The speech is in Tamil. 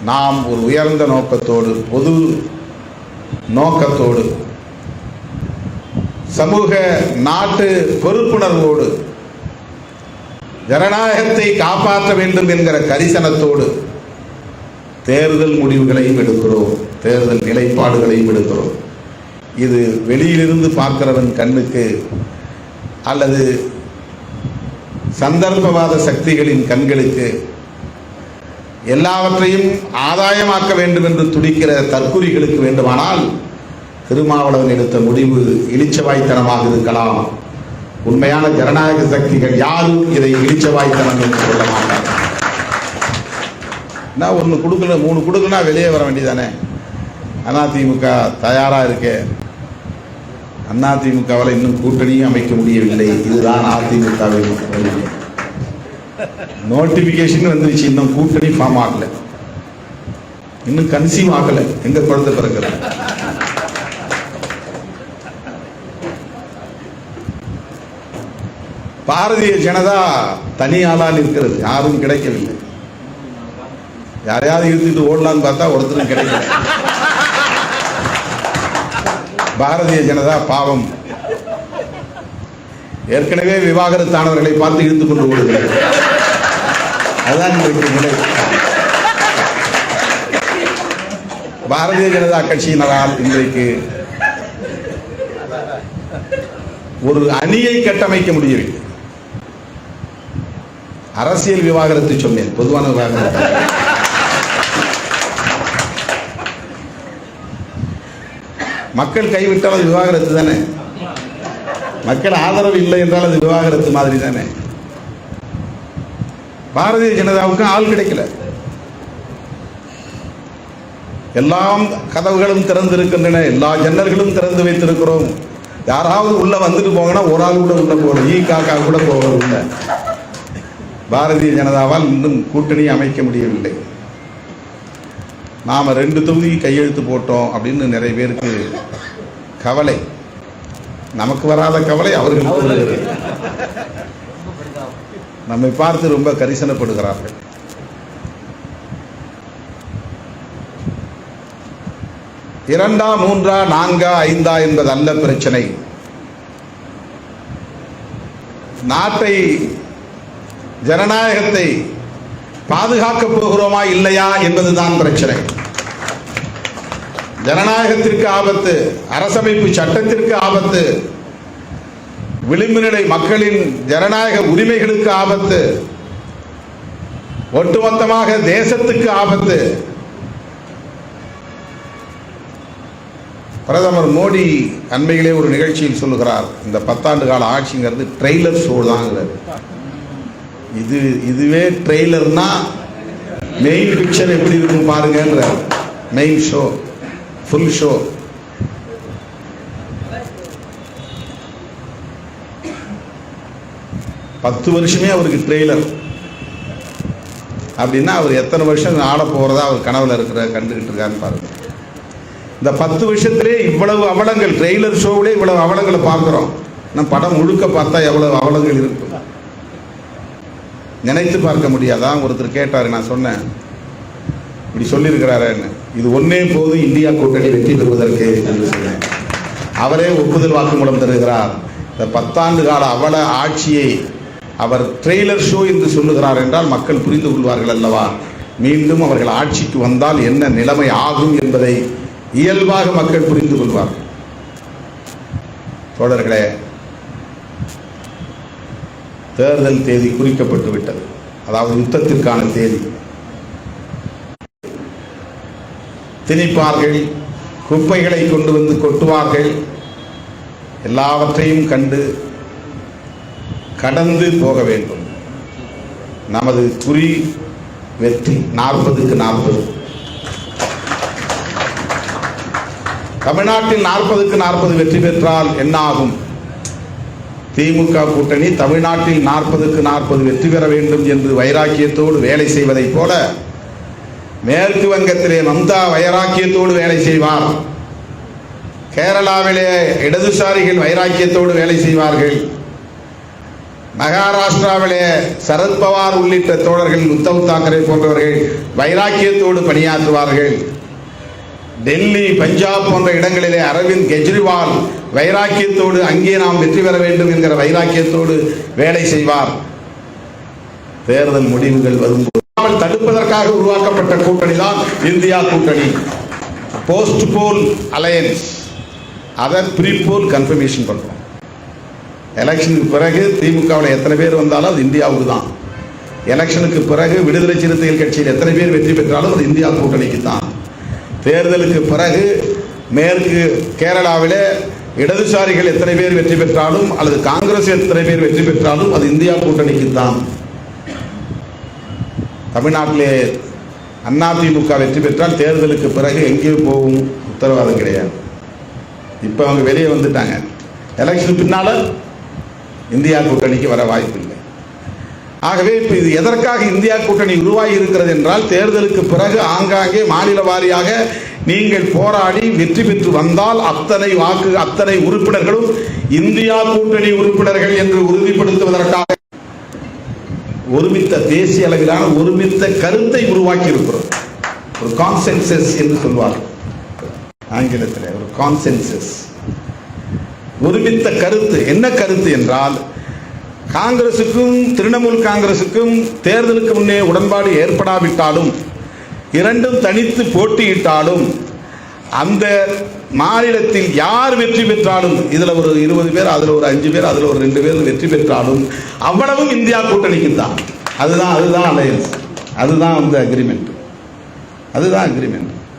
நாம் ஒரு உயர்ந்த நோக்கத்தோடு, பொது நோக்கத்தோடு, சமூக நாட்டு பொறுப்புணர்வோடு, ஜனநாயகத்தை காப்பாற்ற வேண்டும் என்கிற கரிசனத்தோடு தேர்தல் முடிவுகளையும் எடுக்கிறோம், தேர்தல் நிலைப்பாடுகளையும் எடுக்கிறோம். இது வெளியிலிருந்து பார்க்கிறவன் கண்ணுக்கு அல்லது சந்தர்ப்பவாத சக்திகளின் கண்களுக்கு எல்லாவற்றையும் ஆதாயமாக்க வேண்டும் என்று துடிக்கிற தற்குறிகளுக்கு வேண்டுமானால் திருமாவளவன் எடுத்த முடிவு இளிச்சவாய்த்தனமாக இருக்கலாம். உண்மையான ஜனநாயக சக்திகள் யாரும் இதை இளிச்சவாய்த்தனம் என்று சொல்ல மாட்டார். என்ன ஒன்று கொடுக்கல, 3 கொடுக்கலனா வெளியே வர வேண்டியதானே. அதிமுக தயாராக இருக்கே, அதிமுகவால் இன்னும் கூட்டணியும் அமைக்க முடியவில்லை. இதுதான் அதிமுகவின் வலிமை. நோட்டிபிகேஷன் வந்துருச்சு, இன்னும் கூட்டணி ஃபார்ம் ஆகல, இன்னும் கன்சீவ் ஆகல. எங்க குழந்தை பிறகு பாரதிய ஜனதா தனியாளா நிற்கிறது, யாரும் கிடைக்கவில்லை. யாரையாவது இழுத்துட்டு ஓடலான்னு பார்த்தா ஒருத்தரும் கிடைக்கல. பாரதிய ஜனதா பாவம் ஏற்கனவே விவாகரத்தானவர்களை பார்த்து இழுத்துக் கொண்டு ஓடுகிறது. அதுதான் இன்றைக்கு நிலை. பாரதிய ஜனதா கட்சியினரால் இன்றைக்கு ஒரு அணியை கட்டமைக்க முடியவில்லை. அரசியல் விவாகரத்து சொன்னேன், பொதுவான விவாகரத்து. மக்கள் கைவிட்டால் அது விவாகரத்து தானே. மக்கள் ஆதரவு இல்லை என்றால் அது விவாகரத்து மாதிரி தானே. பாரதிய ஜனதாவுக்கு ஆள் கிடைக்கல. எல்லாம் கதவுகளும் திறந்திருக்கின்றன, எல்லா ஜன்னல்களும் திறந்து வைத்திருக்கிறோம். யாராவது உள்ள வந்துட்டு போங்கன்னா ஒரு ஆள் கூட உள்ள போகணும், காக்கா கூட போகல. பாரதிய ஜனதாவால் இன்னும் கூட்டணி அமைக்க முடியவில்லை. நாம் 2 தொகுதி கையெழுத்து போட்டோம் அப்படின்னு நிறைய பேருக்கு கவலை. நமக்கு வராத கவலை அவர்களுக்கு வருகிறது. நம்மை பார்த்து ரொம்ப கரிசனப்படுகிறார்கள். இரண்டா, மூன்றா, நான்கா, ஐந்தா என்பது அல்ல பிரச்சனை. நாட்டை, ஜனநாயகத்தை பாதுகாக்கப் போகிறோமா இல்லையா என்பதுதான் பிரச்சனை. ஜனநாயகத்திற்கு ஆபத்து, அரசமைப்பு சட்டத்திற்கு ஆபத்து, விளிம்பு நிலை மக்களின் ஜனநாயக உரிமைகளுக்கு ஆபத்து, ஒட்டுமொத்தமாக தேசத்துக்கு ஆபத்து. பிரதமர் மோடி அண்மையிலே ஒரு நிகழ்ச்சியில் சொல்லுகிறார், இந்த 10 ஆண்டு கால ஆட்சிங்கிறது ட்ரெய்லர் ஷோ தாங்கிறார். இதுவே ட்ரெய்லர்னா மெயின் பிக்சர் எப்படி இருக்கும் பாருங்கன்ற. Main show, full show. பத்து வருஷமே அவருக்கு ட்ரெய்லர் அப்படின்னா அவர் எத்தனை வருஷம் ஆள போறதா அவர் கனவுல இருக்கிற கண்டுகிட்டு இருக்காருன்னு பாருங்க. இந்த 10 வருஷத்திலே இவ்வளவு அவலங்கள், ட்ரெய்லர் ஷோவிலே இவ்வளவு அவலங்களை பார்க்கிறோம். நம்ம படம் முழுக்க பார்த்தா எவ்வளவு அவலங்கள் இருக்கும் நினைத்து பார்க்க முடியாதா? ஒருத்தர் கேட்டார், நான் சொன்னேன் இப்படி சொல்லியிருக்கிறாருன்னு. இது ஒன்னே போது இந்தியா கூட்டணி வெற்றி பெறுவதற்கு என்று சொன்னேன். அவரே ஒப்புதல் வாக்குமூலம் தருகிறார். இந்த 10 ஆண்டு கால அவல ஆட்சியை அவர் ட்ரெய்லர் ஷோ என்று சொல்லுகிறார் என்றால் மக்கள் புரிந்து கொள்வார்கள் அல்லவா? மீண்டும் அவர்கள் ஆட்சிக்கு வந்தால் என்ன நிலைமை ஆகும் என்பதை இயல்பாக மக்கள் புரிந்து கொள்வார்கள். தோழர்களே, தேர்தல் தேதி குறிக்கப்பட்டு விட்டது. அதாவது யுத்தத்திற்கான தேதி. திணிப்பார்கள், குப்பைகளை கொண்டு வந்து கொட்டுவார்கள். எல்லாவற்றையும் கண்டு கடந்து போக வேண்டும். நமது குறி வெற்றி. 40க்கு 40. தமிழ்நாட்டில் 40க்கு 40 வெற்றி பெற்றால் என்ன ஆகும்? திமுக கூட்டணி தமிழ்நாட்டில் 40க்கு 40 வெற்றி பெற வேண்டும் என்று வைராக்கியத்தோடு வேலை செய்வதைப் போல மேற்கு வங்கத்திலே மம்தா வைராக்கியத்தோடு வேலை செய்வார். கேரளாவிலே இடதுசாரிகள் வைராக்கியத்தோடு வேலை செய்வார்கள். மகாராஷ்டிராவிலே சரத்பவார் உள்ளிட்ட தோழர்கள், உத்தவ் தாக்கரே போன்றவர்கள் வைராக்கியத்தோடு பணியாற்றுவார்கள். டெல்லி, பஞ்சாப் போன்ற இடங்களிலே அரவிந்த் கெஜ்ரிவால் வைராக்கியத்தோடு அங்கே நாம் வெற்றி பெற வேண்டும் என்கிற வைராக்கியத்தோடு வேலை செய்வார். தேர்தல் முடிவுகள் வரும்போது தடுப்பதற்காக உருவாக்கப்பட்ட கூட்டணி தான் இந்தியா கூட்டணி. போஸ்ட் போல் அலையன்ஸ், அதை ப்ரீ போல் கன்ஃபர்மேஷன் பண்றோம். எலெக்ஷனுக்கு பிறகு திமுகவில் எத்தனை பேர் வந்தாலும் அது இந்தியாவுக்கு தான். எலெக்ஷனுக்கு பிறகு விடுதலை சிறுத்தைகள் கட்சியில் எத்தனை பேர் வெற்றி பெற்றாலும் அது இந்தியா கூட்டணிக்கு தான். தேர்தலுக்கு பிறகு மேற்கு கேரளாவில் இடதுசாரிகள் எத்தனை பேர் வெற்றி பெற்றாலும் அல்லது காங்கிரஸ் எத்தனை பேர் வெற்றி பெற்றாலும் அது இந்தியா கூட்டணிக்கு தான். தமிழ்நாட்டிலே அதிமுக வெற்றி பெற்றால் தேர்தலுக்கு பிறகு எங்கேயும் போகும் உத்தரவாதம் கிடையாது. இப்போ அவங்க வெளியே வந்துட்டாங்க. எலெக்ஷன் பின்னால இந்தியா கூட்டணிக்கு வர வாய்ப்பில்லை. ஆகவே இப்போ இது எதற்காக இந்தியா கூட்டணி உருவாகி இருக்கிறது என்றால், தேர்தலுக்கு பிறகு ஆங்காங்கே மாநில வாரியாக நீங்கள் போராடி வெற்றி பெற்று வந்தால் அத்தனை உறுப்பினர்களும் இந்தியா கூட்டணி உறுப்பினர்கள் என்று உறுதிப்படுத்துவதற்காக ஒருமித்த தேசிய அளவிலான ஒருமித்த கருத்தை உருவாக்கி இருக்கிறோம். ஒரு கான்சென்சஸ் என்று சொல்வார்கள் ஆங்கிலத்தில். ஒரு கான்சென்சஸ், ஒருமித்த கருத்து. என்ன கருத்து என்றால், காங்கிரசுக்கும் திரிணாமுல் காங்கிரசுக்கும் தேர்தலுக்கு முன்னே உடன்பாடு ஏற்படாவிட்டாலும், இரண்டும் தனித்து போட்டியிட்டாலும், அந்த மாநிலத்தில் யார் வெற்றி பெற்றாலும், இதுல ஒரு 20 பேர், அதுல ஒரு 5 பேர், அதுல ஒரு 2 பேர் வெற்றி பெற்றாலும் அவ்வளவும் இந்தியா கூட்டணிக்கு தான். அதுதான் அலையன்ஸ், அதுதான் அந்த அக்ரிமெண்ட், அதுதான் அக்ரிமெண்ட்.